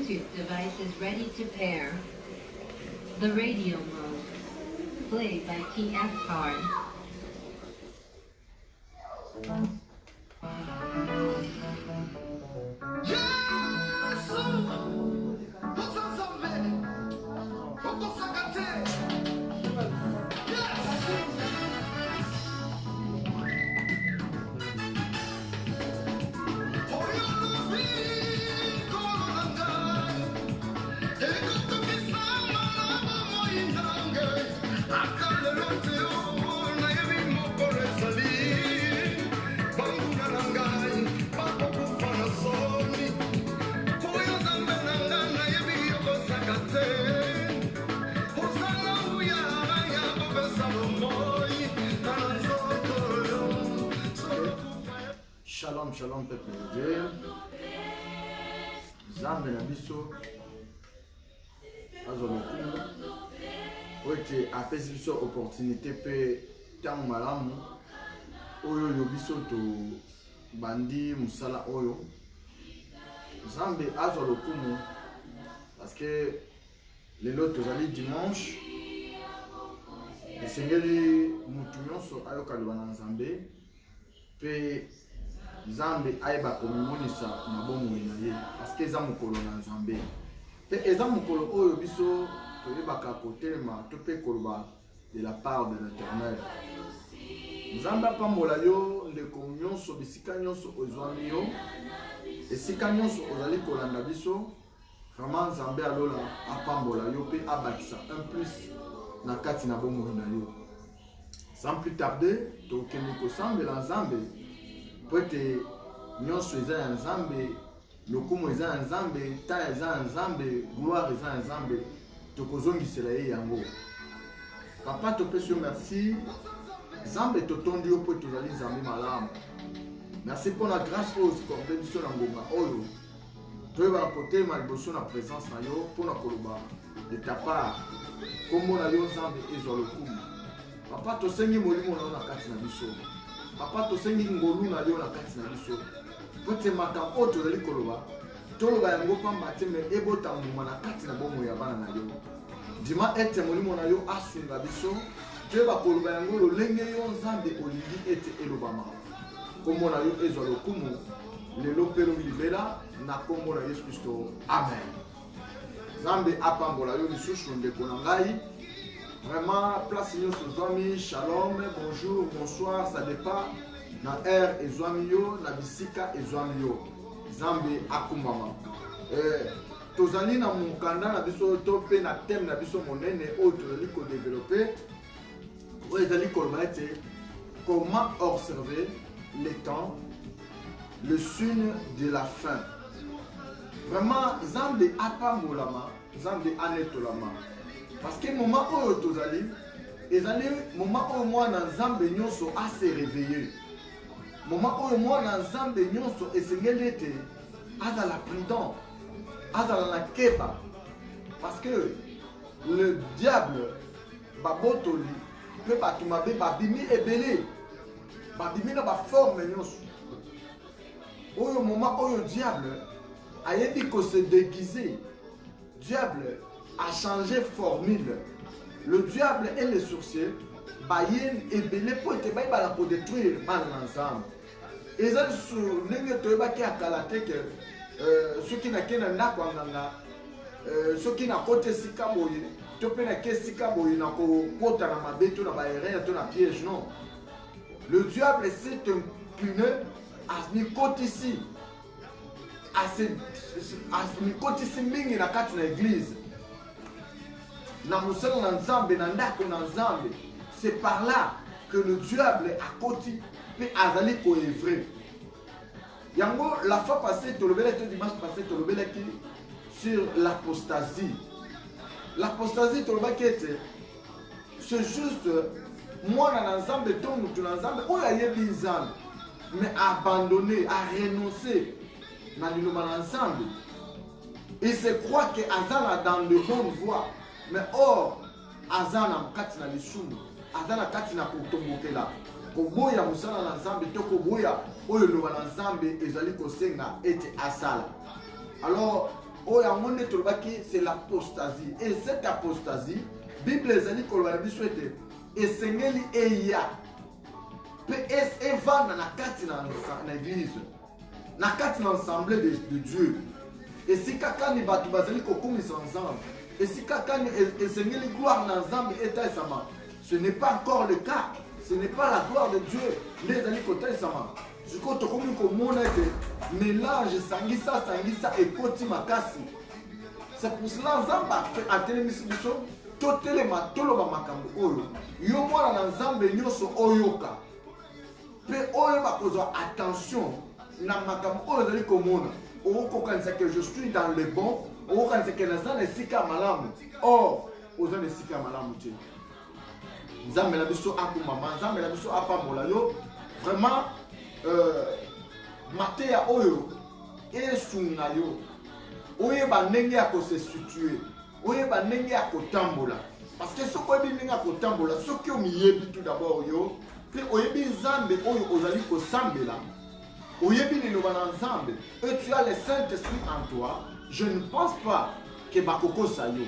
Bluetooth device is ready to pair. The radio mode. Play by TF card. Shalom, shalom, peuple de Dieu. Zambe na biso. Azolokumu. Oye, apesi biso opportunité pe tango malamu. Oyo yo biso to bandi musala oyo. Zambe azolokumu. Parce que lelo tozali dimanche. Esengeli mutu nyonso ayoka loba na Nzambe. Pe Nzambe ayeba komimonisa na bomoi na ye parce que eza mokolo na Nzambe pe eza mokolo oyo biso toyebaka kotelema to pe koloba de la part de l'Éternel. Nzambe apambola yo ndeko nyonso bisika nyonso ozwami yo esika nyonso ozali kolanda biso. Vraiment Nzambe alola apambola yo pe abakisa un plus na kati na bomoi na yo. Sans plus tarder tokende kosambela Nzambe pote nyonso eza ya Nzambe, lokumu eza ya Nzambe, ta eza ya Nzambe, gloire eza ya Nzambe, tokozongisela ye yango. Papa topesi yo merci, Nzambe totondi yo po tozali Nzambe malamu. Merci pour la grâce oyo sikorde biso na ngonga oyo. Toyebaka kotelema liboso na présence na yo mpo na koloba de ta part. Kombo na yo Nzambe ezwa lokumu. Papa tosengi molimo na yo na kati na biso. Papa tosengi ngolu na yo na kati na biso. Pote makambo oyo tozali koloba toloba yango pamba te me ebota mbuma na kati na bomoi ya bana na yo. Dima ete molimo na yo asunga biso toyeba koloba yango lolenge yo Nzambe olingi ete elobama. Kombo na yo ezwa lokumu lelo pe libela na kombo na Yesu Kristo. Amen. Nzambe apambola yo lisusu ndeko na ngai. Vraiment, place nyonso zwami, shalom, bonjour, bonsoir, ça dépend. Na air ezwami yo, na bisika ezwami yo. Nzambe akumbama. Tozali na mukanda na biso to pe na thème na biso monene oyo tozali ko développer. Oyo ezali koloba ete comment observer les temps, le signe de la fin. Vraiment, Nzambe apambolama, Nzambe anetolama. Parce que moment où tozali, ezali moment où moi na Nzambe nyonso a se réveiller. Moment où moi na Nzambe nyonso esengeli ete azala prudent, azala na keba. Parce que le diable babotoli pe batumabe babimi ebele. Babimi na ba forme nyonso. Oyo moment oyo diable ayebi ko se déguiser. Diable a changé formule. Le diable et les sorciers bayen ebele po ete bayebala ko détruire bana na Nzambe. Eza su ndenge toyebaki akalate ke soki nake na ndako ya nganga soki nakote esika boye to mpe nake esika boye na kokota na mabe to na baerreur to na piège. Non, le diable s'est incliné amikotisi amikotisi mingi na kati na église na musala na Nzambe na ndako na Nzambe. C'est par là que le diable a koti pe azali ko œuvrer. Yango la fois passée tolobelaki dimanche passé tolobelaki sur l'apostasie. L'apostasie tolobaki ete c'est juste moi na Nzambe to mutu na Nzambe oyo ayebi Nzambe mais abandonné, a renoncé na liloba na Nzambe. Il se croit que azala dans de bonnes voies. Mais or, azana kati na lisumu, azana kati na kotombokela. Koboya musala na Nzambe to koboya oyo loba na Nzambe ezali kosenga ete asala. Alors, Oh, ya monde tolobaki c'est l'apostasie. Et cette apostasie, Bible ezali koloba biso ete esengeli eya. Pe evanda na kati na église. Na kati na assemblée de Dieu. Et si kaka ni batu bazali kokumisa ensemble. Et si kaka ni esengeli gloire na nzambe eta esama. Ce n'est pas encore le cas. Ce n'est pas la gloire de Dieu. Les ali kota esama. Je crois que comme on a mélange sangisa et koti makasi. C'est pour cela Zamba a télémission totelema toloba makambo oyo. Yo mwana na Nzambe nyoso oyoka. Pe oyo bakozwa attention na makambo oyo zali komona. Okokanisa que je suis dans le bon, okokanisa que naza na sika malamu. Or, oza na sika malamu te. Nzambe na biso akumama, Nzambe na biso apambola yo. Vraiment mateya oyo esunga yo oyeba ndenge ya se situer oyeba ndenge ya kotambola parce que soko oyebi ndenge ya kotambola soki omiyebi tout d'abord yo pe oyebi nzambe oyo ozali kosambela oyebi liloba na nzambe et tu as le Saint-Esprit en toi, je ne pense pas que bakokosa yo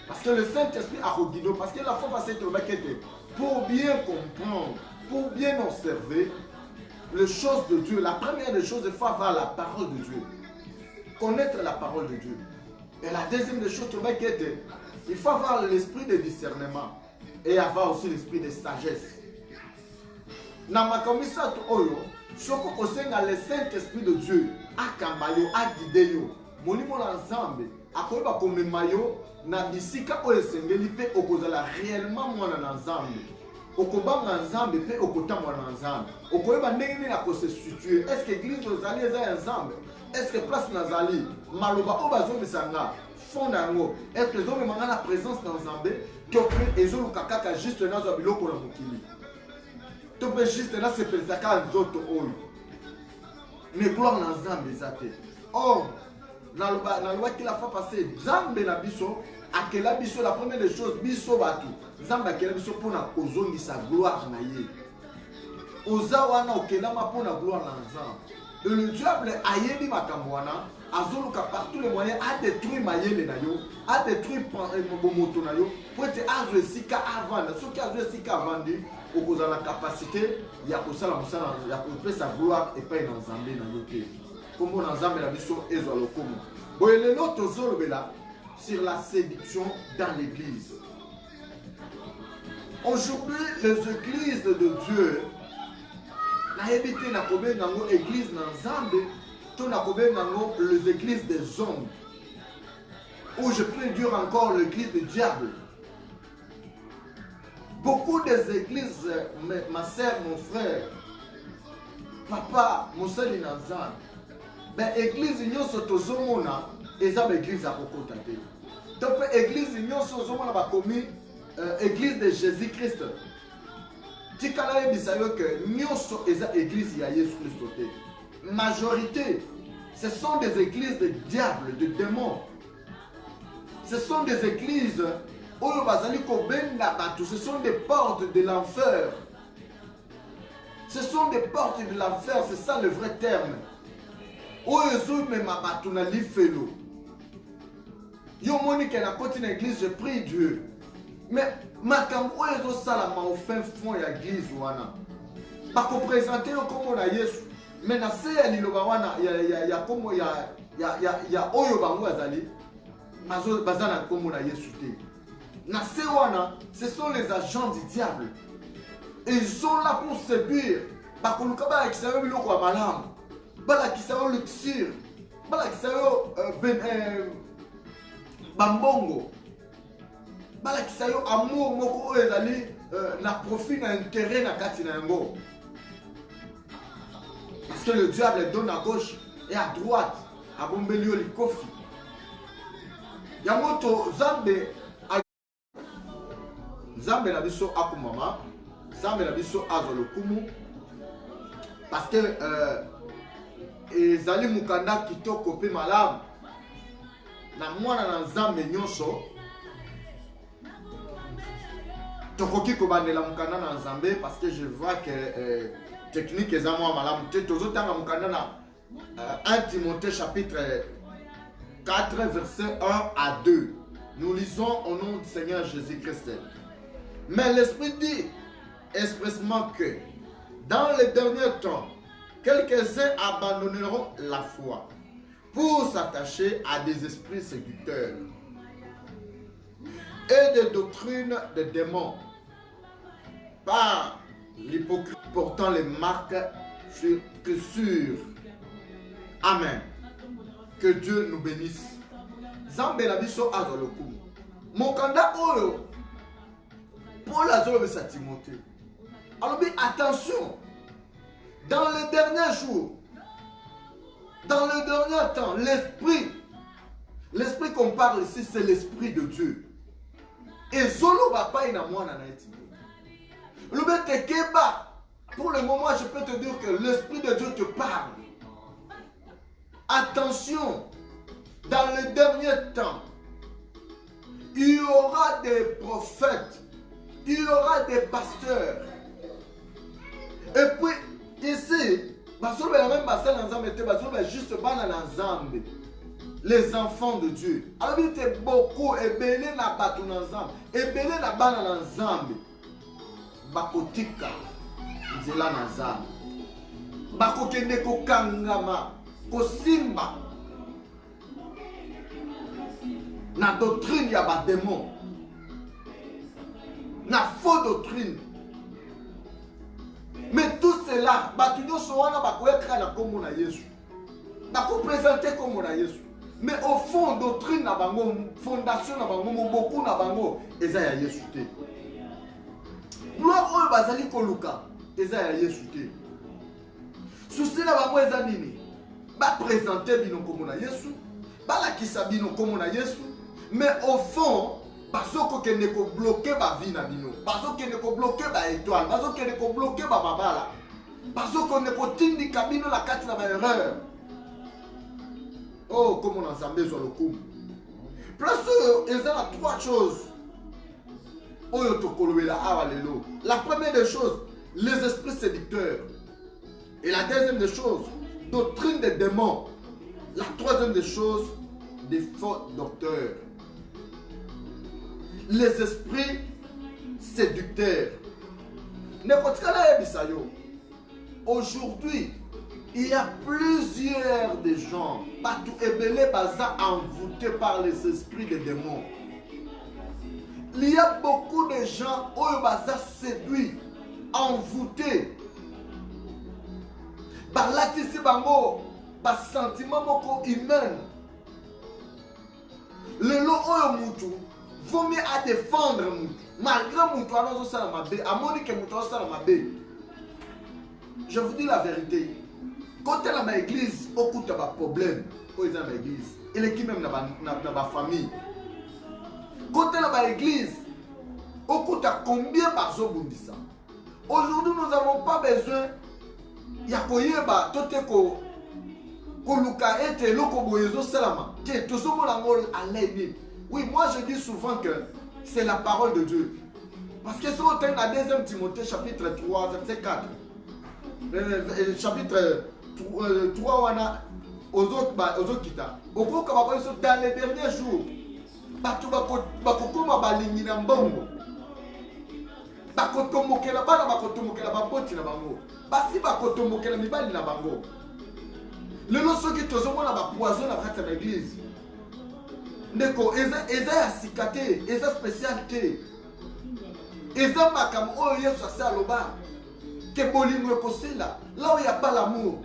parce que le Saint-Esprit a reguidé parce que la fois passée pour bien comprendre, pour bien observer les choses de Dieu, la première des choses, il faut avoir la parole de Dieu. Connaître la parole de Dieu. Et la deuxième des choses, il faut avoir l'esprit de discernement et avoir aussi l'esprit de sagesse. Namakamisa oyo, soko osenga le Saint-Esprit de Dieu, akamayo, agideyo, molimo na nzambe, akoyeba komemayo na bisika oyo sengeli pe okozala réellement mwana na nzambe. Okobanga nzambe pe okotambwa na nzambe okoyeba ndenge nini akose situer est-ce que église ozali eza ya nzambe est-ce que place nazali maloba oyo bazomisa nga fond na yango est-ce que ezomemanga na présence na nzambe to mpe ezoluka kaka juste nazwa biloko na mokili to mpe juste nasepelisa kaka nzoto oyo mais gloire na nzambe eza te. Or nalobaki la fois passée nzambe na biso akela biso la première des choses biso batu nzambe akela biso mpona kozongisa gloire na ye oza wana okelama mpona gloire na nzambe et le diable ayebi makambo wana azoluka par tous les moyens adétruire mayele na yo adétruire bomoto na yo po ete azwa esika avanda soki azwa esika avandi okozala na capacité ya kosala mosala ya kopesa gloire epai na nzambe na yo te kombo na nzambe na biso ezwa lokomo boye lelo tozolobela sur la séduction dans l'église. Aujourd'hui, les églises de Dieu, église les églises des hommes, où je peux dire encore l'église du diable. Beaucoup des églises, ma soeur, mon frère, papa, mon soeur Nazan, ben église nyonso tozomona eza église à kokota te. Donc église nyonso tozomona ba komi église de Jésus-Christ. Tikala yebisa yo que nyonso eza église ya Yesu Christ te. Majorité, ce sont des églises de diable, de démons. Ce sont des églises oyo bazali kobenga batu, ce sont des portes de l'enfer. Ce sont des portes de l'enfer, c'est ça le vrai terme. Oyo mema batu na lifelo. Yo moni ke na koti na église, je prie Dieu. Mais makambo oyo sala ma au fin fond ya église wana. Ba ko présenter comme na Yesu. Mais na se ya liloba wana ya comme ya oyo bango azali. Mazo bazana comme na Yesu te. Na se wana, ce sont les agents du diable. Et ils sont là pour séduire. Ba ko lukaba ya kisayo biloko ya malamu. Bala kisayo luxure. Bala kisayo bambongo. Bala kisayo amour moko oyo ezali na profit na intérêt na kati na yango. Parce que le diable donne à gauche et à droite. A bombelio li kofi. Yamoto Zambe Zambe na biso akumama. Zambe na biso azolokumu. Parce que ezali mukanda kitoko pe malamu. Na mwana na Nzambe nyonso tokoki kobandela mukanda na Nzambe parce que je vois que technique eza mwa malamu te tozotanga mukanda na 1 Timothée chapitre 4, versets 1 à 2. Nous lisons au nom du Seigneur Jésus-Christ. Mais l'Esprit dit expressément que dans les derniers temps, quelques-uns abandonneront la foi pour s'attacher à des esprits séducteurs et des doctrines de démons par l'hypocrisie portant les marques sur. Amen. Que Dieu nous bénisse. Zambe na biso azolokumu. Mokanda oyo Paul azolobesa Timothée. Alors attention, dans les derniers jours, dans les derniers temps, l'esprit qu'on parle ici, c'est l'esprit de Dieu. Et Zolo Bapa Inamwana na Timothée. Le bête Keba, pour le moment, je peux te dire que l'esprit de Dieu te parle. Attention, dans les derniers temps, il y aura des prophètes, il y aura des pasteurs. Et puis, ici, les enfants de Dieu. Alors, il y a beaucoup, et belé na batu nanzambe, et belé na bana nanzambe. Bakotika, nzela nanzambe. Bakokende kokangama, kosimba. Na doctrine ya ba démon. Na faux doctrine. Mais tout cela, batuno soana bakoyekra na kombo na Yesu. Bako présenter kombo na Yesu. Mais au fond doctrine na bango, fondation na bango, beaucoup na bango, eza ya Yesu te. Gloire oyo bazali koluka, eza ya Yesu te. Souci na bango eza nini? Ba présenter bino kombo na Yesu, ba lakisa bino kombo na Yesu. Mais au fond, bazoko kende ko bloquer ba vie na bino, bazoko kende ko bloquer ba étoile, bazoko kende ko bloquer ba mabala, bazoko kende ko tindika bino la kati na ba erreur. Oh, comme on a zambé sur le coup. Plus il y a trois choses. La première des choses, les esprits séducteurs. Et la deuxième des choses, doctrine des démons. La troisième des choses, des faux docteurs. Les esprits séducteurs. Aujourd'hui, il y a plusieurs de gens, partout ébélé, baza envoûtés par les esprits des démons. Il y a beaucoup de gens où baza séduits, envoûtés. Par l'activité bango, par sentiment moko humain. Le lo oyo mutu, vaut mieux à défendre mutu. Malgré mutu anazo sala mabe, amoni ke mutu anazo sala mabe. Je vous dis la vérité. Quand tu es dans l'église, beaucoup de problèmes. Quand tu es dans l'église, et l'équipe même dans la famille. Quand tu es dans l'église, beaucoup de combien par jour vous dites ça. Aujourd'hui, nous n'avons pas besoin. Il y a quoi tout est oui, moi je dis souvent que c'est la parole de Dieu. Parce que si on est dans 2 Timothée chapitre 3, verset 4, chapitre 3 wana ozokita okoka bakoso dans les derniers jours bato bakokoma balingi na mbongo bakotomokela bana bakotomokela baboti na bango basi bakotomokela mibali na bango lelo soki tozomona bapoison na kati ya église ndeko eza ya sika te eza spécial te eza makambo oyo Yesu asa aloba que bolingo ekosila là où il n'y a pas l'amour.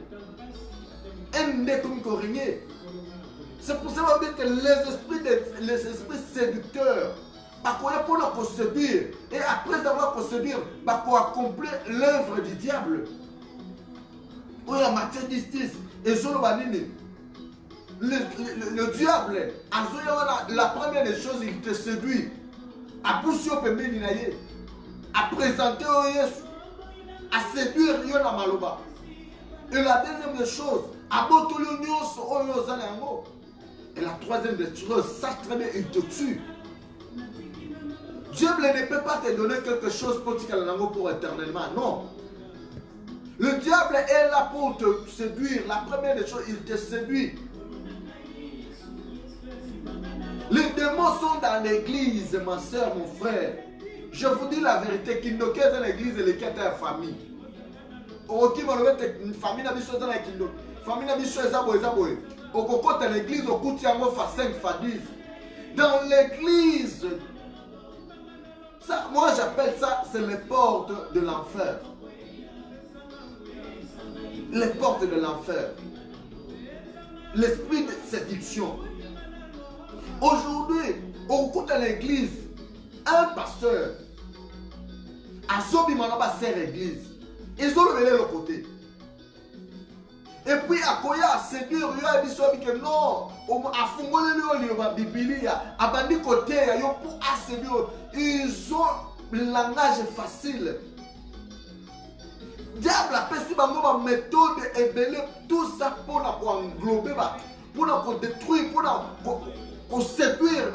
C'est pour ça que les esprits séducteurs, pour la séduire, et après avoir séduire, pour accomplir l'œuvre du diable. Où il y a matière justice, et le diable, la première des choses, il te séduit. À pousser au pembeni naye, à présenter au Yesu, à séduire Yona Maloba. Et la deuxième des choses, et la troisième des choses, sache très bien, il te tue. Dieu ne peut pas te donner quelque chose pour éternellement. Non. Le diable est là pour te séduire. La première des choses, il te séduit. sont dans l'église, ma soeur, mon frère. Je vous dis la vérité, Kindoke est dans l'église et les quêtes de la famille. Ok, une famille n'a pas dans la Kindoke. Famille n'a pas boy. Au coco de l'église, au coup, tu as 5 fois 10. Dans l'église, ça, moi j'appelle ça, c'est les portes de l'enfer. Les portes de l'enfer. L'esprit de séduction. Aujourd'hui, au cours de l'église, un pasteur a sobi manaba sert l'église. Ils ont levé le côté. Et puis à Koya, c'est dur, il a dit que non, à Fungole il y a Biblia, à Bandi côté, ils ont le langage facile. Diable a pris une méthode et tout ça pour englober, pour détruire, pour séduire.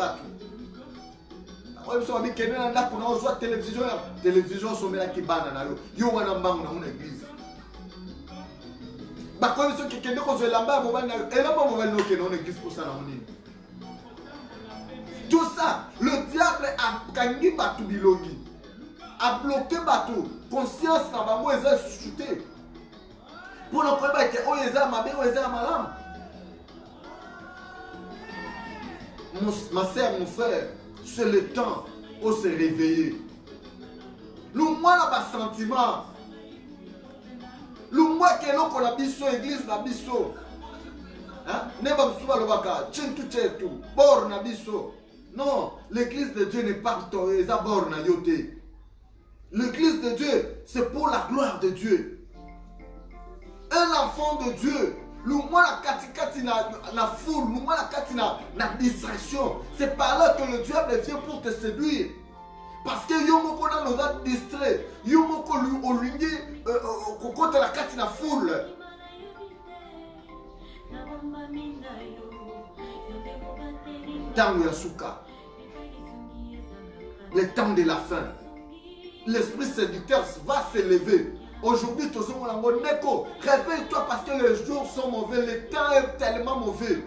On a dit que la télévision sont là qui banent yo wana mbangu na église. Bah quand ils sont qui kende ko zelamba mo bana et là mo bana que non église pour ça na moni. Tout ça, le diable a kangi batu bilogi. A bloqué batu, conscience na bango eza chuté. Pour ne pas que o eza mabe o eza malam. Ma sœur, mon frère, c'est le temps où se réveiller. Le moi n'a pas sentiment. Le moi qui est là pour la bisso, église la bisso. Ne pas me souvenir le baka, tchen tout, bord na bisso. Non, l'église de Dieu n'est pas torée, ça bord na yoté. L'église de Dieu, c'est pour la gloire de Dieu. Un enfant de Dieu. Le moi la kati na foule, le moi la kati na distraction. C'est par là que le diable vient pour te séduire. Parce que yomoko na nous a distrait. Yomoko lui olingi kokote la kati na foule. Tango ya suka. Le temps de la fin. L'esprit séducteur va s'élever. Aujourd'hui, tout le monde est Neko, réveille-toi parce que les jours sont mauvais, le temps est tellement mauvais.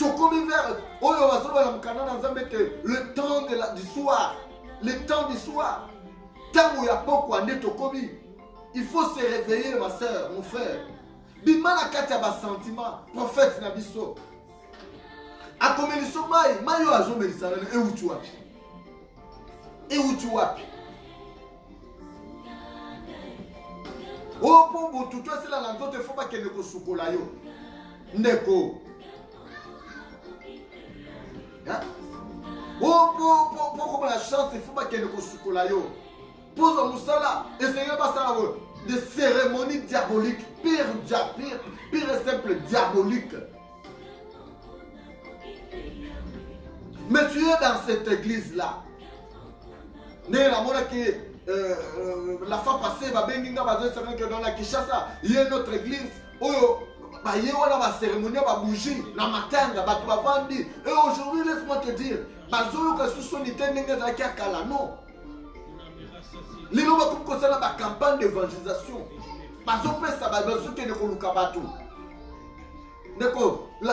Tout comme hiver, le temps du soir, le temps du soir, tant où il y a beaucoup de tokomi, il faut se réveiller, ma soeur, mon frère. Bimana katia ba sentiment, prophète Nabiso. A komeliso mai, mayo azo melisana, e utu wapi. E utu wapi. Oh, pour tout toi, c'est là, il ne faut pas qu'il y ait des chocolat. Ndeko. Oh, pour la chance, il ne faut pas qu'il y ait des chocolat. Pose un moussala, essayez pas ça, des cérémonies diaboliques, pire et simple diabolique. Mais tu es dans cette église-là. La fois passée, dans la Kinshasa, il y a une autre église. Il y a une cérémonie, une bougie, la matanga, et aujourd'hui, laisse-moi te dire, non. Les gens qui ont la campagne d'évangélisation,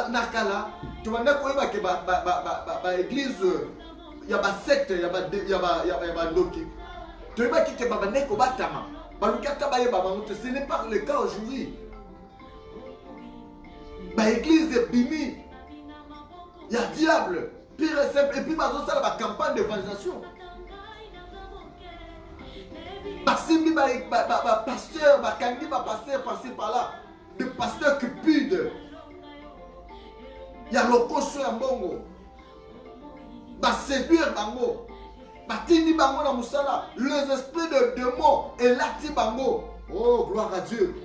Nakala, tu vas dire que l'église, il y a une secte, il y a un doki. Tu vas dire que ce n'est pas le cas aujourd'hui. L'église est bimi. Il y a diable, pire et simple. Et puis, il y a une campagne d'évangélisation. Pasteur, pasteur, passer par là. Des pasteurs qui pudent. Il y a le cochon en bongo. Séduire bango. Batini bango na musala. Les esprits de démons et lati bango. Oh, gloire à Dieu.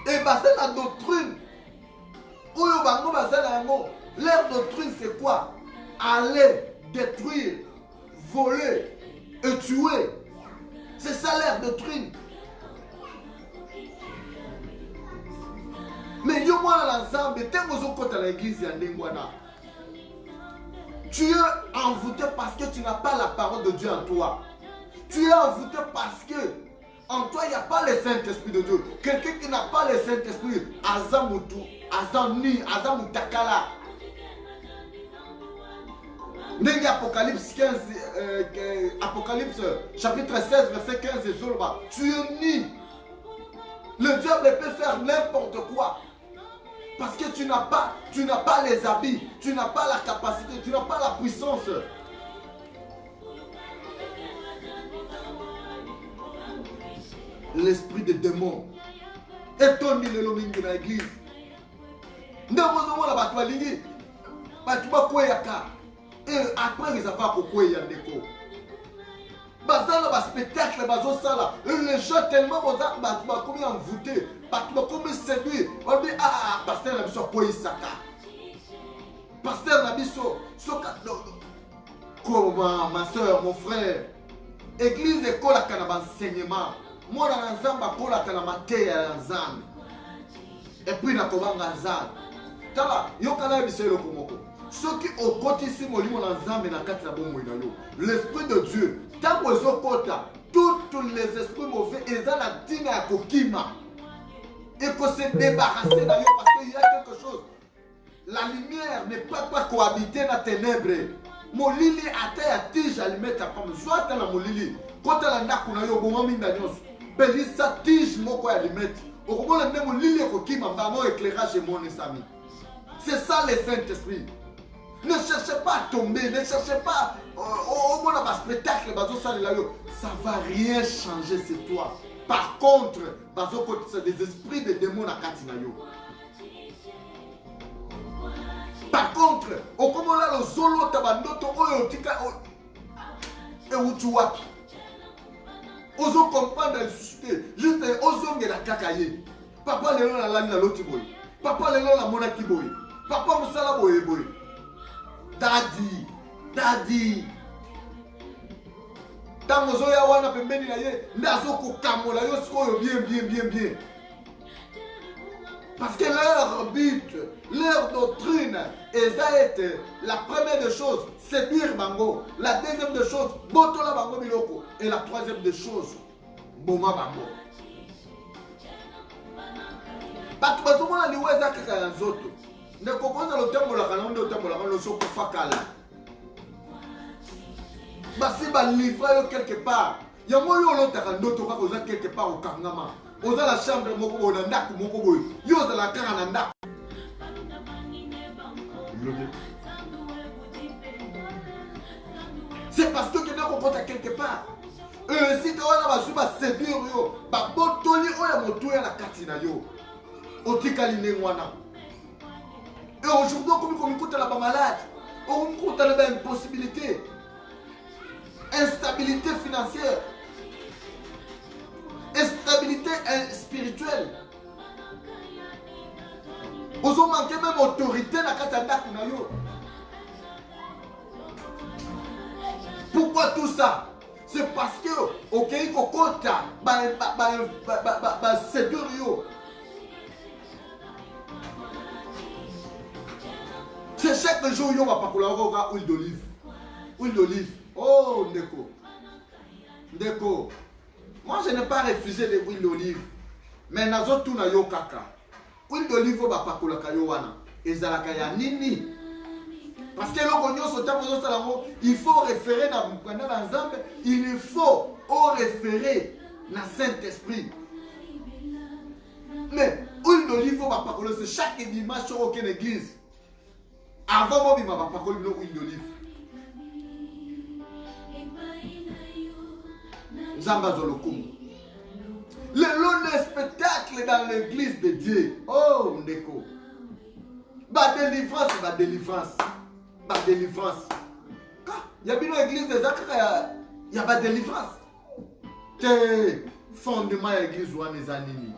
Et c'est la doctrine. Oyo bango basala yango. Leur doctrine c'est quoi? Aller détruire, voler et tuer. C'est ça leur doctrine. Mais yo moi l'ensemble, à l'église yandengwana. Tu es envoûté parce que tu n'as pas la parole de Dieu en toi. Tu es envoûté parce que en toi il n'y a pas le Saint-Esprit de Dieu. Quelqu'un qui n'a pas le Saint-Esprit, Azamutu, Azamni, Azamutakala. Ndenge Apocalypse 15, Apocalypse chapitre 16, verset 15 et Zolba. Tu es ni. Le diable peut faire n'importe quoi. Parce que tu n'as pas les habits, tu n'as pas la capacité, tu n'as pas la puissance. L'esprit des démons est tombé le loming de l'église. Nous avons la bataille. Et après, ils avaient beaucoup de déco. Le spectacle, les gens tellement comme envoûtés, comme séduits. Ah, pasteur Nabiso, quoi il s'accorde. Pasteur Nabiso, comment ma soeur, mon frère, église école à Canada enseignement. Moi, dans l'ensemble, école à Canada, et puis, na kobanga nzambe. Tala, yo kana biselo komoko. Ceux qui ont côté ici, l'esprit de Dieu, tant que tous les esprits mauvais, ils ont la dîme à Kokima. Il faut se débarrasser d'ailleurs parce qu'il y a quelque chose. La lumière ne peut pas cohabiter dans les ténèbres. Mon lili a terre à tige à lui mettre à pomme. Soit dans la molili, quand elle a n'a yo bon mine d'agnos, bélis sa tige mon quoi à lui mettre. Au moment où mon lili est Kokima, mon éclairage et mon ami. C'est ça le Saint-Esprit. Ne cherchez pas à tomber, ne cherchez pas au moins un spectacle, ça ne va rien changer, c'est toi. Par contre, c'est des esprits de démons à Katinayo. Par contre, au comment là, le solo tabandoto, et où tu vois, osons comprendre la suscité, juste osons la kakaye. Papa le la lani la lotiboy, papa le la monakiboy, papa musala boy boy. Daddy. Tango zoya wana pembeni na ye, ndazo kokamola yo sikoyo bien. Parce que leur but, leur doctrine, la première des choses, séduire bango. La deuxième des choses, botola bango biloko. Et la troisième des choses, boma bango. Batu bazomona liweza kaka ya nzoto. Ne comprendre le terme la calonde le terme la calonde soko fakala. Basi ba livrer quelque part. Ya moyo lotaka ndoto ka koza quelque part au kangama. Oza la chambre moko bona ndaku moko boy. Yo za la kanga na ndaku. C'est parce que quelqu'un comprend quelque part. Si tu as la ba séduire yo, ba botoli oya moto ya la katina yo. Otikali nengwana. Et aujourd'hui, comme écoute la malade, on écoute la impossibilité, instabilité financière, instabilité spirituelle. Vous avez manqué même autorité dans la katanda. Pourquoi tout ça? C'est parce que au Kéi Kokota, c'est dur. C'est chaque jour, il y a pas huile d'olive. Huile d'olive. Oh, Ndeko. Moi, je n'ai pas refusé l'huile d'olive. Mais nazo tout na yo kaka. Huile d'olive, nini. Parce que il faut référer dans l'ensemble. Il faut référer dans Saint-Esprit. Mais huile d'olive, c'est chaque dimanche sur aucune église. Avant moi, je ne vais pas parler de l'huile d'olive. Zamba Zolokum. Le long spectacle dans l'église de Dieu. Oh, Ndeko. Ba délivrance. Il y a bien une église des actes, il y a pas de délivrance. C'est fondement de l'église ou les animés.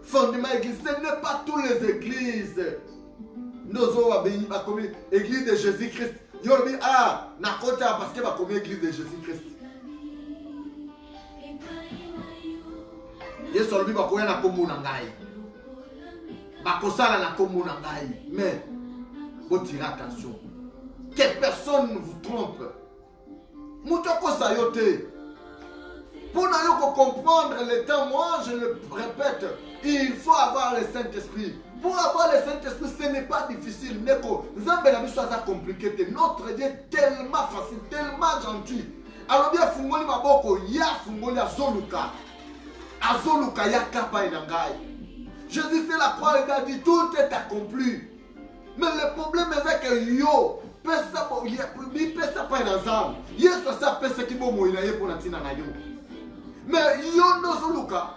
Fondement de l'église, ce n'est pas toutes les églises. Nous avons l'église de Jésus-Christ. Nous avons dit, parce que nous l'église de Jésus-Christ. Yesu alobi bakoya na kombo na ngai. Bakosala na kombo na ngai. Mais retirez attention. Que personne ne vous trompe. Moutoko sayote. Pour nous comprendre le temps, moi je le répète, il faut avoir le Saint-Esprit. Pour avoir le Saint-Esprit, ce n'est pas difficile. C'est compliqué. Notre Dieu est tellement facile, tellement gentil. Alors bien, Fungoli Maboko, ya Fungoli Azoluka. Azoluka ya Kapa Idangai. Jésus fait la croix, il a dit tout est accompli. Mais le problème est que yo, pesa pas dans l'âme. Yes, ça pesa qui bon moïna pour la tina na yo. Mais yo no Zoluka.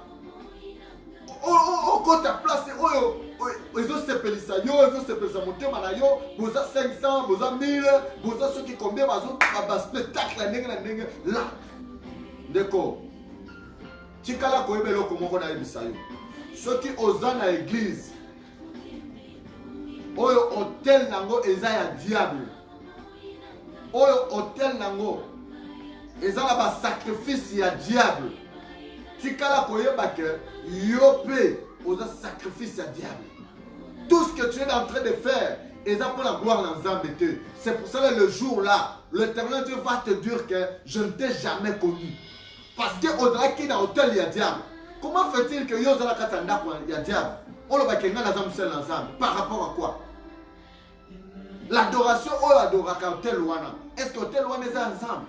Au côté place, ils ont sepelé ça, ils ont sepelé ça, monter yo, vous avez 500, vous avez 1000, vous avez ceux qui combien, vous avez un spectacle, là. D'accord. Tikala koyebelo comment on a dit ça. Ceux qui osent dans l'église, oyo hôtel nango eza ya diable. Oyo hôtel nango eza la ba sacrifice ya diable. Tikala koyeba que yope oza sacrifice ya diable. Tout ce que tu es en train de faire eza pour la gloire dans Zambete. C'est pour ça que le jour là, l'Éternel Dieu va te dire que je ne t'ai jamais connu. Parce que au-delà qui dans hôtel ya diable. Comment fait-il que yo zala katanda kwa ya diable? On le bakenga na zamsel ensemble. Par rapport à quoi? L'adoration ou l'adoraka hôtel wana. Est-ce que hôtel wana est ensemble?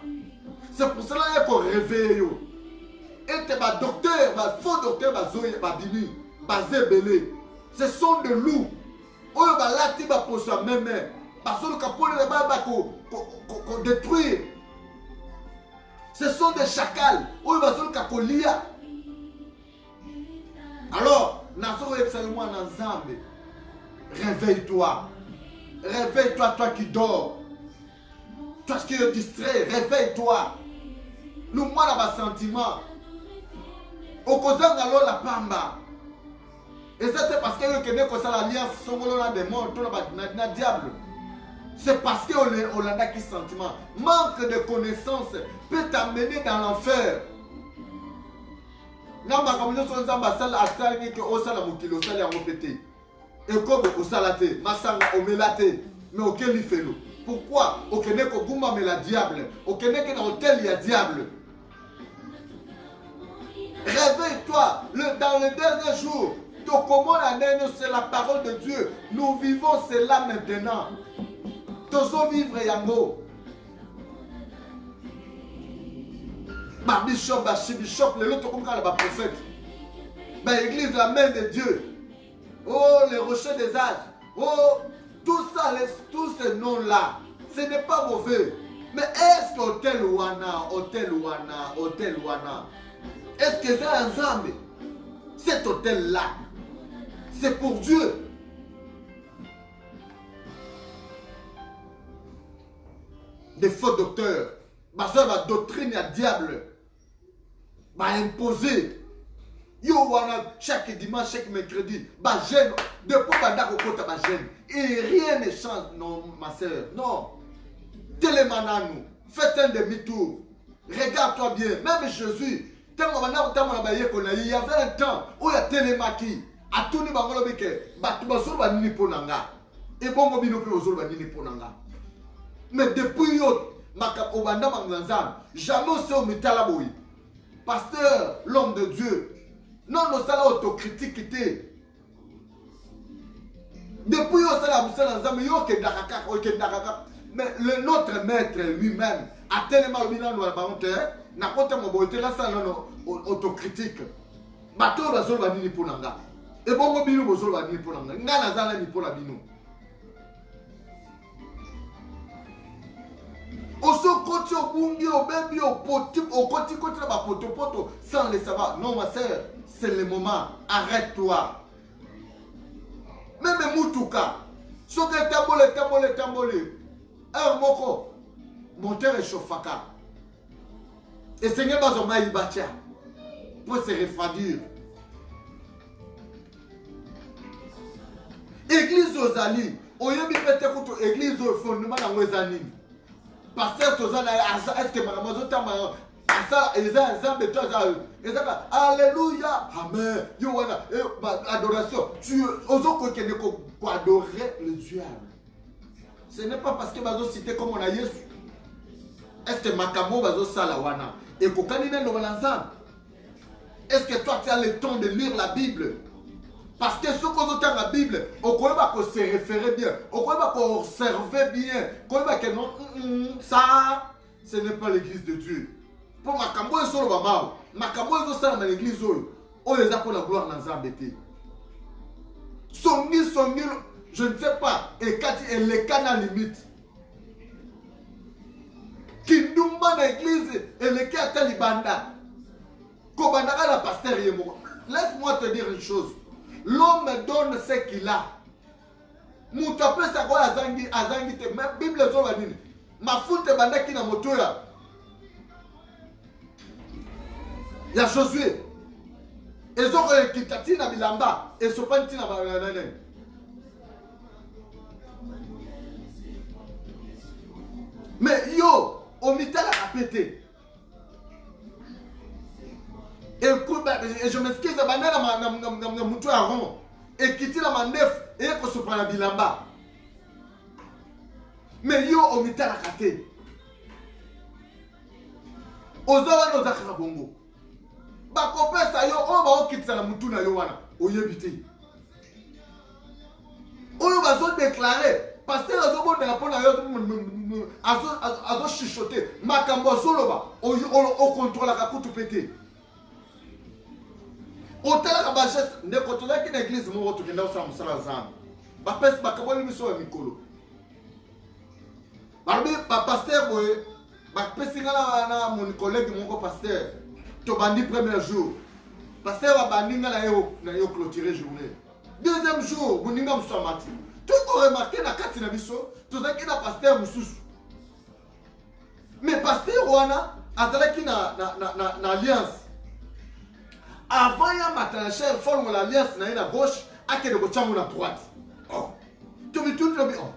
C'est pour cela qu'il faut réveiller yo. Et te ba docteur, ba faux docteur, ba zoye, ba bini, ba zebele. Ce sont des loups. Oyo ba lati ba posa même. Ba solo kapone le ba ko détruire. Ce sont des chacals. Oyo ba solo kakolia. Alors, réveille-toi. Réveille-toi, toi qui dors. Toi qui es distrait, réveille-toi. Nous, moi, on a un sentiment. Au causa de la pamba. Et c'est parce que nous avons l'alliance, nous avons des morts, nous avons des diables. C'est parce qu'on a qui sentiment. Manque de connaissances peut t'amener dans l'enfer. Non, ma communauté sont en salle à traîner que au salaire mukilo salaire répété. Et comme au salate, ma sanga au melate, mais auquel il fait l'eau. Pourquoi? Au Québec, au Goumba, mais la diable. Au Québec, dans l'hôtel, il y a diable. Réveille-toi. Dans les derniers jours, c'est la parole de Dieu. Nous vivons cela maintenant. Tozo vivre yango. Ma bishop, ma bishop, les autres comme le prophète. Ma église, la main de Dieu. Oh, les rochers des âges. Oh, tout ça, tous ces noms-là, ce n'est pas mauvais. Mais est-ce que hôtel Wana, est-ce que c'est un Zambé? Cet hôtel-là, c'est pour Dieu. Des faux docteurs. Ma soeur, ma doctrine, à diable. M'a imposé. Yo wana chaque dimanche, chaque mercredi, bah gêne. Depuis que tu as gêne. Et rien ne change, non, ma soeur. Non. Télémananou. Faites un demi-tour. Regarde-toi bien. Même Jésus, il y avait un temps où il y a télémaki. A tout le monde qui est nini ponanga. Et bon, ponanga. Mais depuis jamais c'est au mitalaboui. Pasteur, l'homme de Dieu. Non, nous sommes autocritique. Depuis mais notre maître lui-même a tellement mis dans le ballon n'a pas autocritique. Bateau va se vanir pour nanga. Et bon, bino va se vanir pour nanga. N'a pas ni pour la bino. Au côté au bungi, au baby, au côté la poto, sans le savoir. Non, ma soeur, c'est le moment. Arrête-toi. Même Moutouka. Ce que tambolé. Un moko. Monter et chauffaka. Et Seigneur Bazoma Ibatia. Pour se refroidir. Église aux alliés. Oyebi pete kuto église au fondement dans les années. Pasteur Tozana, est-ce que madame Zotama, alléluia, amen, adoration. Tu oses adorer le diable. Ce n'est pas parce que bazo cité comme on a Yesu. Est-ce que Makamo bazo salawana et kokanine no l'ensemble? Est-ce que toi tu as le temps de lire la Bible? Parce que ce qu'on entend dans la Bible, on connaît pas qu'on se référer bien, on connaît pas qu'on observait bien, on connaît pas que non, ça, ce n'est pas l'église de Dieu. Pour ma cambo et solo bamao, ma cambo et solo dans l'église on les a pour la gloire dans Zambété. Songi, je ne sais pas, et quand il est canal limite. Kindumba dans l'église, et le cas talibanda. Kobandaka la pasteur yemo. Laisse-moi te dire une chose. L'homme donne ce qu'il a. Moutape sa quoi azangi te. Même Bible zo badini. Ma foute bandaki na moto ya. Ya Josué. Ezo ko kitati na bilamba. Eso panti na banana. Mais yo, au mitala a pété. Et je m'excuse, je moutou à rond. Et quitter la manef et qu'on se prend la bilamba. Mais yo, au mitala a katé. Ozawa no zakara bongo. Ba kopé sa yo, on va quitter la moutou na yo wana. Oyebité. On va se déclarer. Parce que les hommes de la peau ont chuchoté. Makambo soloba. On contrôle la coupe pété. On t'a la bagesse. Ne contrôle qu'une église. Mon retour qui est dans sa musala. Ma peste, ma cabane, mi soit Nicolo. Parmi ma pasteur, ma peste, mon collègue, mon pasteur. Tu bandit premier jour. Pasteur va bandir na yo clôturer journée. Deuxième jour, vous n'avez pas mati. Tu as remarqué na kati na biso, tu as qui na pasteur mususu. Mais pasteur wana azalaki na alliance. Avant ya matanacher forme l'alliance na ina gauche, akede ko chango na droite. Oh. Tu me tournes le oh.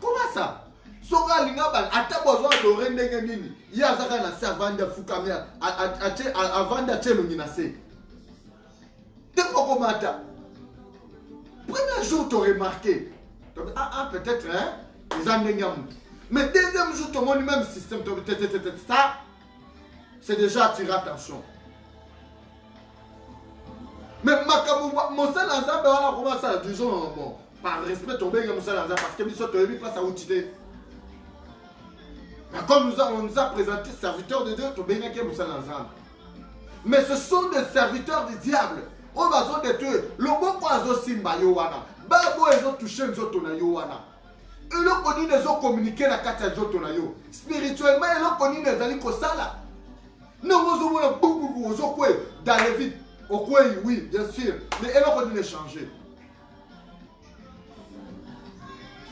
Comment ça? Soka linga ban atabozo adoré ndenge nini? Ya zaka na servante fukamia avant d'atteindre le nase. T'es komata. Premier jour tu as remarqué. Peut-être, hein, ils ont des. Mais deuxième jour, tu as le même système. Ça, c'est déjà attirer attention. Mais mon seul ensemble, on a commencé à dire, bon, par respect, tu as mon seul ensemble parce que tu as pas ça outiller. Mais comme on nous a présenté serviteurs de Dieu, tu as bien mon seul ensemble. Mais ce sont des serviteurs du diable. On va se détruire. Le bon poison simba yowana. Babo ezo touché nzoto na yo wana. Elo koni nezo communiquer na kati ya nzoto na yo. Spirituellement elo koni nezali kosala. Non ozo mona bubu ozo kwe dans les vides. Okwe oui, bien sûr, mais elo koni ne changer.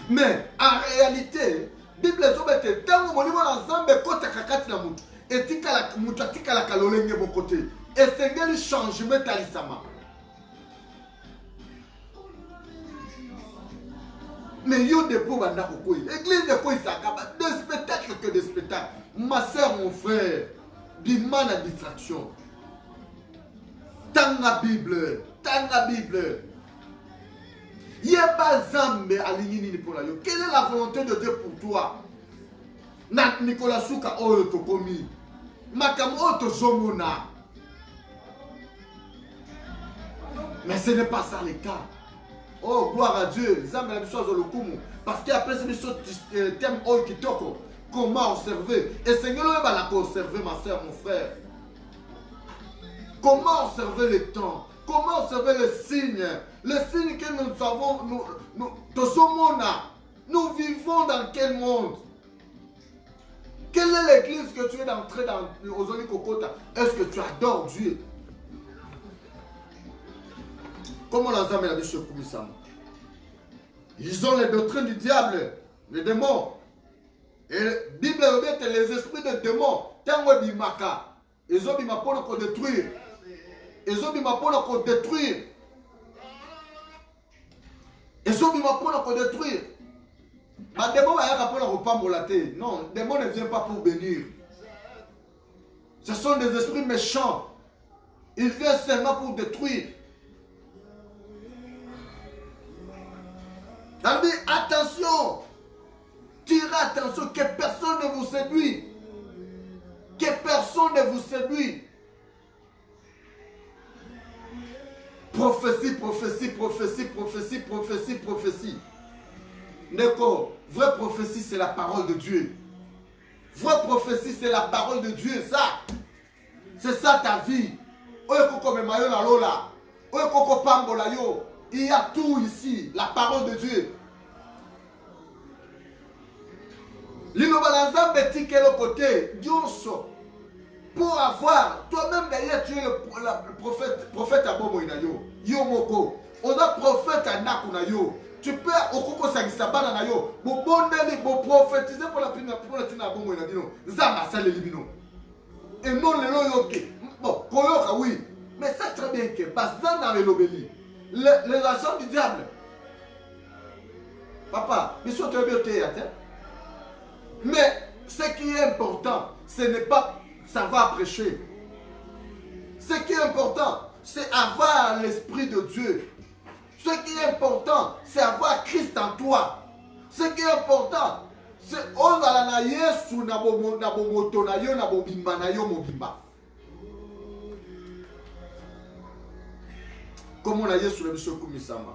Mais en réalité, Bible ezo bete tango molimo na Nzambe kota kakati na mutu. Etika la mutu atika la kalolenge bo côté. Et sengeli changement talisama. Mais yo de pour banda kokoi. Église de quoi ça acaba de spectacle que de spectacle. Ma soeur, mon frère, dis-moi la distraction. Tanga Bible, tanga Bible. Yeba Zambe alinini pour la yo. Quelle est la volonté de Dieu pour toi? Nat Nicolas Souka oyo tokomi. Makam oto zomona. Mais ce n'est pas ça le cas. Oh, gloire à Dieu. Parce qu'après ce thème kitoko, comment observer? Et Seigneur, va la conserver, ma soeur, mon frère. Comment observer le temps? Comment observer les signes? Les signes que nous avons, nous vivons dans quel monde? Quelle est l'église que tu es entré dans Ozoli Kokota? Est-ce que tu adores Dieu? Comment la Zambé a dit ce Koumisama? Ils ont les doctrines du diable, les démons. Et la Bible revient les esprits de démons. Tango bimaka. Ils ont bimaka pour détruire. Ils ont bimaka pour détruire. Ils ont bimaka pour détruire. Les démons ne pas molater. Non, les démons ne viennent pas pour bénir. Ce sont des esprits méchants. Ils viennent seulement pour détruire. Attention, tirez attention que personne ne vous séduit. Que personne ne vous séduit. prophétie, prophétie, prophétie, prophétie, prophétie, prophétie. Neko, vraie prophétie, c'est la parole de Dieu. Vraie prophétie, c'est la parole de Dieu. Ça, c'est ça ta vie. Il y a tout ici, la parole de Dieu. Pour avoir, toi-même d'ailleurs, tu es le prophète à Bobo Inayo. Yomoko. On a prophète à Nakunayo. Tu peux au Koko Sagisabana Nayo. Bon bondeli, bon prophétiser pour la tina Bobo Inadino. Zama Sale Libino. Et non le loyoke. Bon, Koyoka oui. Mais c'est très bien que Bazan dans l'obéli. Les agents du diable. Papa, mais sur tu es mais ce qui est important, ce n'est pas savoir prêcher. Ce qui est important, c'est avoir l'Esprit de Dieu. Ce qui est important, c'est avoir Christ en toi. Ce qui est important, c'est ozala na Yesu na bomoto na yo na bobimba na yo mobimba. Comme on a Yesu na biso kumisama.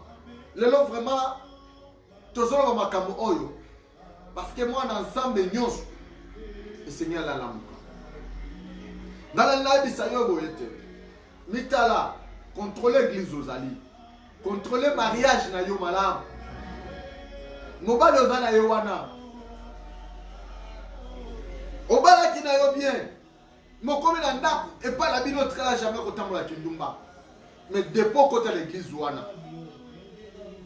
Lelo vraiment tozolo makambo oyo parce que moi ensemble nyonso le Seigneur la lamuka. Dans la live Isayo boyete. Mitala contrôler l'église ozali. Contrôler mariage na yo malam. Mobali ozana yo wana. Obala ki na yo bien. Mokomi na ndako et pas la bino trala jamais kotambola kindumba. Mais depuis côté l'église wana.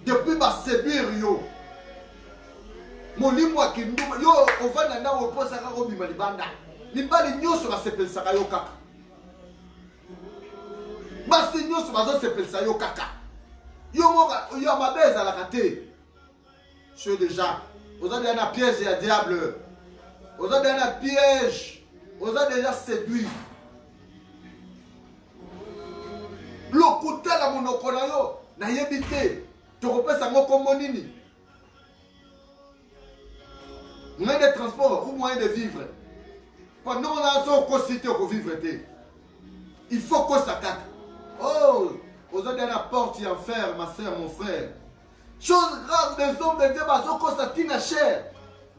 Depuis ba séduire yo. Molimo wa kindumba yo ovanda na wo posa ka ko bima libanda. Libali nyoso ba sepelisa yo kaka. Basi nyoso bazo sepelisa yo kaka. Yo moka yo mabeza la kate. Je déjà. Vous avez un piège à diable. Vous avez un piège. Vous avez déjà séduit. Lokuta la monoko na yo na yebite. Tu repères ngoko monini. Moyen de transport ou moyen de vivre. Pendant on a son cosité pour vivre. Il faut qu'on s'attaque. Oh, vous avez la porte en fer, ma soeur, mon frère. Chose grave des hommes de Dieu, Constantine a cher.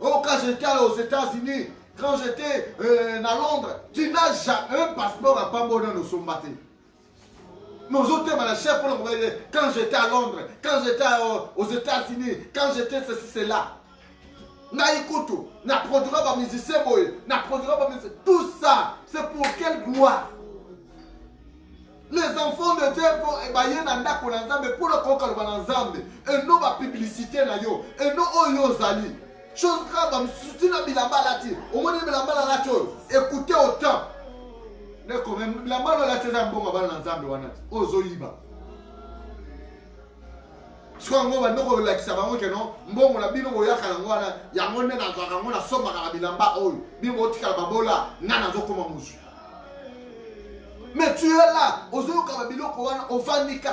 Oh, quand j'étais aux États-Unis, quand j'étais à Londres, tu n'as jamais un passeport à Pambo dans nos sombatés. Nos autres à la chair pour le quand j'étais à Londres, quand j'étais aux États-Unis, quand j'étais ceci, c'est là. Naïkoutou, n'a produira pas musicien, n'a produira pas musicien. Tout ça, c'est pour quelle gloire? Les enfants de Dieu vont ébayer dans la mais pour le conquérir dans l'ensemble. Et non ma publicité na yo. Et non oyo zali. Chose grave, si na bilamba lati. Au moins bilamba la chose. Écoutez autant. Ne quand même bilamba la tête un bon dans l'ensemble wana. Ozo yiba. Soit on va nous relaxer avant que non. Bon la bino ya kana ngwana. Ya ngone na zwa ngona soma ka bilamba oyo. Bimo tika babola nana zo koma musu. Mais tu es là, on va niquer.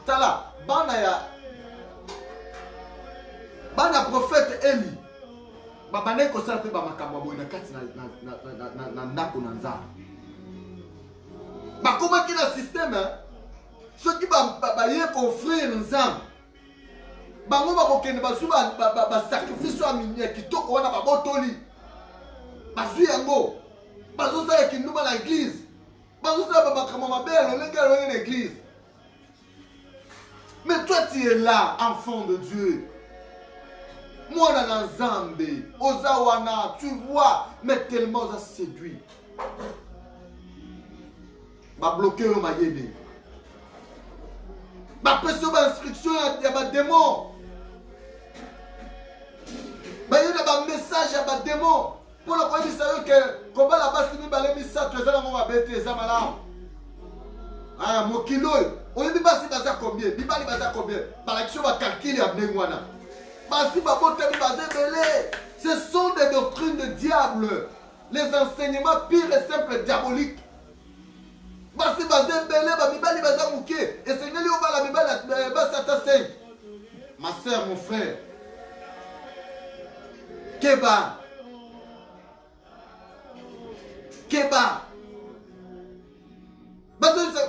Tala, bana prophète Eli. Babane ko sala pe ba makambo boy na kati na ndako na nzambe. Ba comment qu'il a système ceux qui ba yé offrir nzambe. Bango ba ko kende ba suba ba sacrifice a minye kitoko wana ba botoli. Bazu yango bazu ça qui nous dans l'église bazu ça ba kama belle dans l'église. Mais toi tu es là enfant de Dieu. Moi dans Nzambe ozawana tu vois mais tellement ça séduit. Ba bloquer le mayede. Ba pression ba instruction ya ba démon. Ba yena ba message ya ba démon. Pour le point de vue que combat là-bas si balé misa tu es là on va bêter ça malade. Ah mon kilo on dit pas si baza combien bibali baza combien par l'action va calculer à bnengwana. Basi babote baza belé. Ce sont des doctrines de diable. Les enseignements pires et simples diaboliques. Basi baza belé ba bibali baza mouké et c'est neli on va la bibali basa ta 5. Ma soeur mon frère. Keba.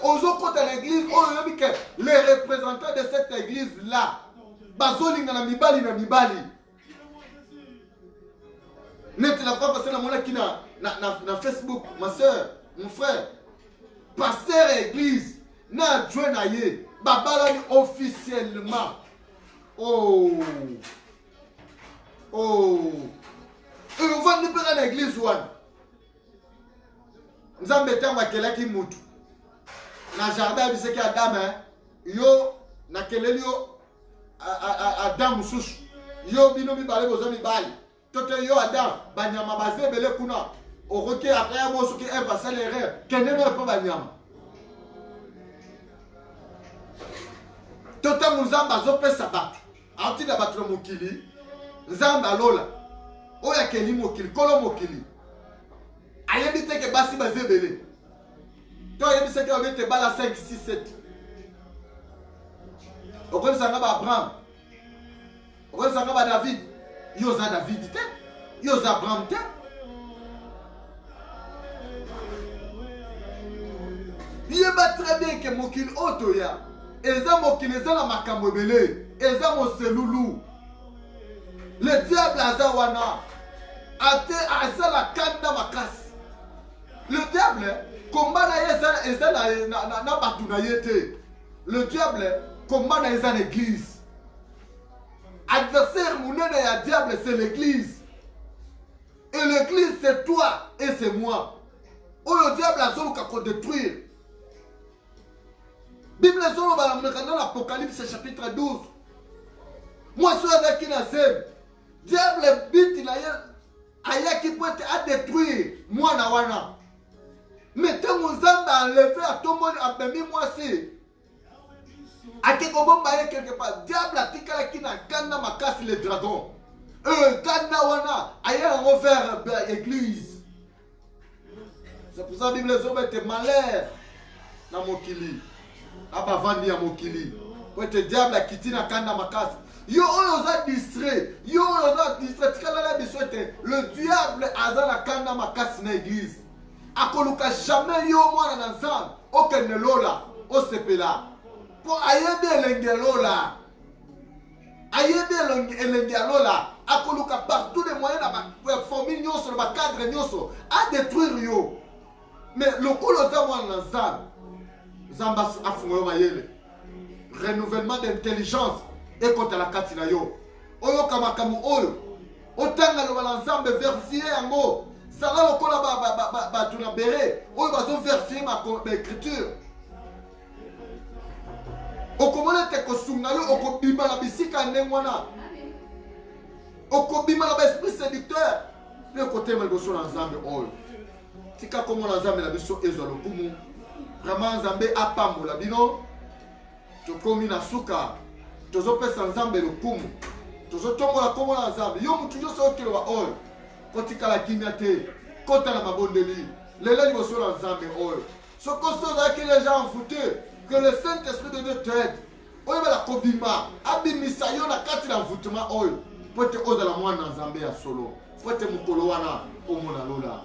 Aujourd'hui, à l'église, on dit que les représentants de cette église-là, bazoli na mibali na mibali. Net la fois passée, la qui na Facebook, ma soeur, mon frère, pasteur église, na adjoint na ye, babalani officiellement. Oh. Oh. Et on va nous faire l'église one. Nous avons mis un kele qui moutou. Na jardin biseki Adam yo na keleli yo Adam susu. Yo bino mi balé bozo mi bali. Tote yo Adam banyama bazé belé kuna. O roke après mo soki Eve accéléré. Kene no pas banyama. Tote muzamba zo pesa batu. Ati da batu mokili. Nzamba lola. Oya keni mokili, kolo mokili. Ayebi teke basi bazé belé. Toi, il y a des gens qui ont 5, 6, 7. Au contraire, ça va Abraham. Au contraire, ça va David. Il y a David, il y a Abraham. Il y a très bien que Mokil Otoya. Et ça, Mokil, et ça, la Makamobele. Et ça, mon Seloulou. Le diable a Zawana. A ça, la Kanda Makas. Le diable, combat le diable combat dans l'église. Adversaire mon diable c'est l'église. Et l'église c'est toi et c'est moi. Oh le diable a zolo kako détruire. Bible zolo dans l'Apocalypse chapitre 12. Moi je suis avec Inazem. Diable bit aya qui peut à détruire moi na wana. Mais tant que Zamba a enlevé à tout le monde, a permis moi aussi. A quelque part, diable a dit qu'il a gagné ma casse les dragons. Gagné wana, ailleurs on va faire l'église. C'est pour ça que la Bible est malheur dans mon kili. Aba vandi à mon kili. Pour être diable a quitté la gagné ma casse. Yo on a distrait. Yo on a distrait. Le diable a dans la gagné ma casse dans l'église. Akoluka jamais yo mwana na nzambe okende lola osepela po ayebe elenge lola akoluka partout les moyens na famille nyonso na cadre nyonso a détruire yo mais lokolo za mwana na nzambe nzambe afunga yo mayele renouvellement d'intelligence ekota la kati na yo oyo kamakamu oyo otanga loba na nzambe vérifier yango. Ça va encore là-bas, tu l'as béré. On va vérifier ma écriture. Au comment est-ce que Sungayo, au Kobima la bisika n'engwana. Au Kobima la esprit séducteur. Le côté mais bosso l'ensemble oh. Tika comment l'ensemble la biso ezolo kumu. Vraiment Nzambe apambo la bino. To komi na suka. Tozo pesa Nzambe le kumu. Tozo tongo la comment l'ensemble. Yo mutu yo so kilo wa oh. Kotika la kimyate, kota la mabondeli, les gens qui sont ensemble, ce qu'on sait que les gens ont foutu, que le Saint-Esprit de Dieu t'aide. On va la kobima, abimisa yo na kati la voûtement oil, pour te oza la moine ensemble à solo, pour te mukolowana au mona lola.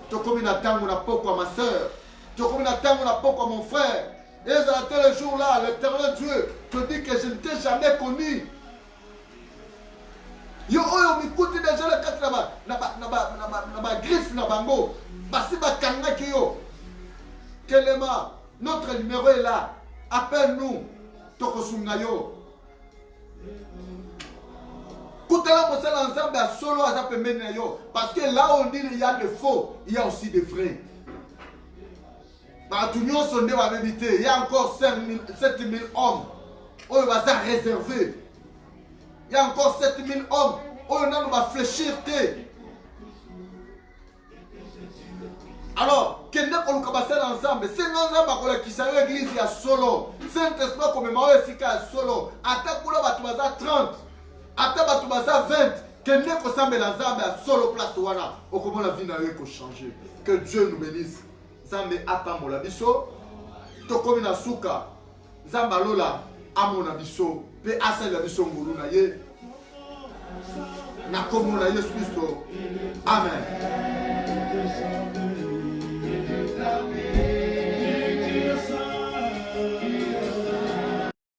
Tu comme na tango na poko ma soeur, tu comme na tango na poko mon frère. Et à tel jour là, l'Éternel Dieu te dit que je ne t'ai jamais connu. Yo oyo mikuti déjà le kat na griffe na bango basi bakanga ki yo telema notre numéro est là appelle-nous tokosunga yo kutala mosala ensemble à solo à pembeni yo parce que là on dit il y a des faux il y a aussi des vrais ba tunyo sonde va habiter il y a encore 7000 hommes oyo baza réservé. Il y a encore 7000 hommes. On va fléchir. Alors, Kenda Kolukabasel ensemble. C'est un qui s'est l'église, il y a solo. Saint-Esprit comme il y a solo. Atta Kula Batubaza 30. Atta Batubaza 20. Kenda Kosambe ensemble à solo place Wana. Au comment la vie n'a rien qu'à changer. Que Dieu nous bénisse. Zambe Apamola Biso. Tokomina Souka. Zambalola. Amona Biso. Pe Asa Biso Nguruna Ye. Na komona Yesu Kristo. Amen.